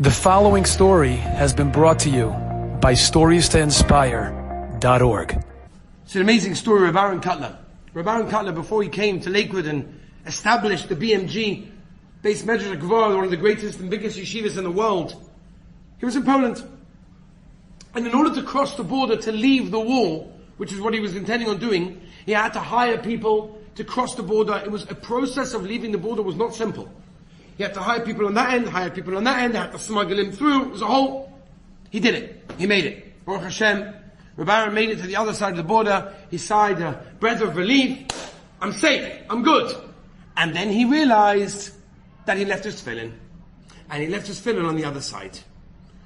The following story has been brought to you by StoriesToInspire.org. It's an amazing story of Aaron Cutler. Rabbi Aaron Cutler, before he came to Lakewood and established the BMG, Beis Medrash Gvor, one of the greatest and biggest yeshivas in the world, he was in Poland. And in order to cross the border to leave the wall, which is what he was intending on doing, he had to hire people to cross the border. It was a process of leaving the border was not simple. He had to hire people on that end, hire people on that end, they had to smuggle him through. It was a whole... He did it. He made it. Baruch Hashem. Rabbi Aaron made it to the other side of the border. He sighed a breath of relief. I'm safe. I'm good. And then he realized that he left his tefillin. And he left his tefillin on the other side.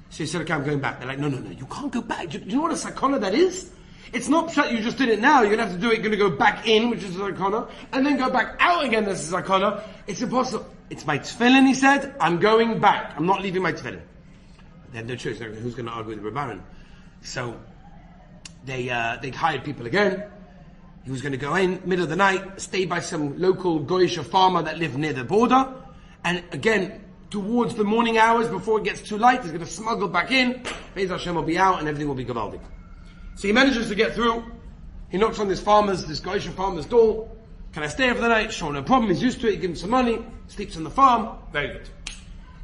So he said, okay, I'm going back. They're like, no, you can't go back. Do you know what a sakana that is? It's not that you just did it now. You're going to have to do it. You're going to go back in, which is a sakana, and then go back out again, that's a sakana. It's impossible. It's my tefillin, he said. I'm going back. I'm not leaving my tefillin. They had no choice. Who's going to argue with Rabbi Aaron? So they hired people again. He was going to go in, middle of the night, stay by some local Goyish farmer that lived near the border. And again, towards the morning hours, before it gets too light, he's going to smuggle back in. Beis Hashem will be out and everything will be gavaldik. So he manages to get through. He knocks on this Goyish farmer's door. Can I stay here for the night? Sure, no problem. He's used to it. He gives him some money. Sleeps on the farm. Very good.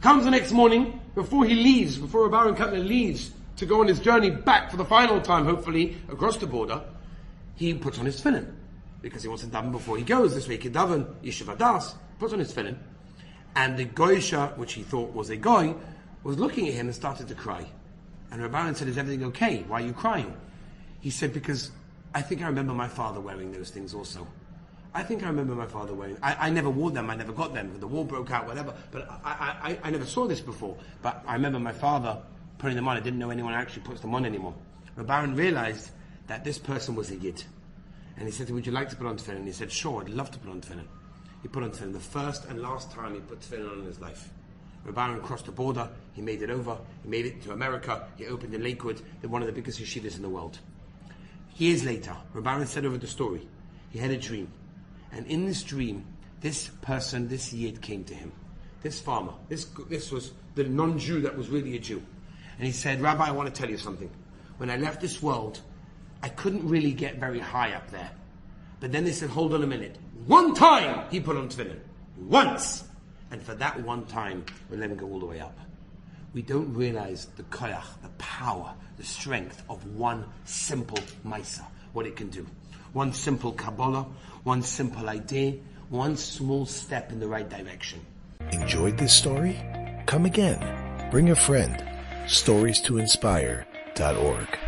Comes the next morning, before he leaves, before Rabbi Aaron Cutler leaves to go on his journey back for the final time, hopefully, across the border, he puts on his tefillin. Because he wants to daven before he goes. This week he daven, Yeshiva Das, puts on his tefillin. And the Goyisha, which he thought was a Goy, was looking at him and started to cry. And Rabbi Aaron said, is everything okay? Why are you crying? He said, because I think I remember my father wearing those things also. I think I remember my father wearing... I never wore them, I never got them. The war broke out, whatever. But I never saw this before. But I remember my father putting them on. I didn't know anyone actually puts them on anymore. Rabbi Aaron realized that this person was a Yid. And he said to him, would you like to put on tefillin? And he said, sure, I'd love to put on tefillin. He put on tefillin. The first and last time he put tefillin on in his life. Rabbi Aaron crossed the border. He made it over. He made it to America. He opened in Lakewood. They're one of the biggest yeshivas in the world. Years later, Rabbi Aaron said over the story, he had a dream. And in this dream, this person, this Yid came to him. This farmer. This was the non-Jew that was really a Jew. And he said, Rabbi, I want to tell you something. When I left this world, I couldn't really get very high up there. But then they said, hold on a minute. One time he put on tefillin. Once. And for that one time, we'll let him go all the way up. We don't realize the koyach, the power, the strength of one simple maisa, what it can do. One simple Kabbalah, one simple idea, one small step in the right direction. Enjoyed this story? Come again. Bring a friend. StoriesToInspire.org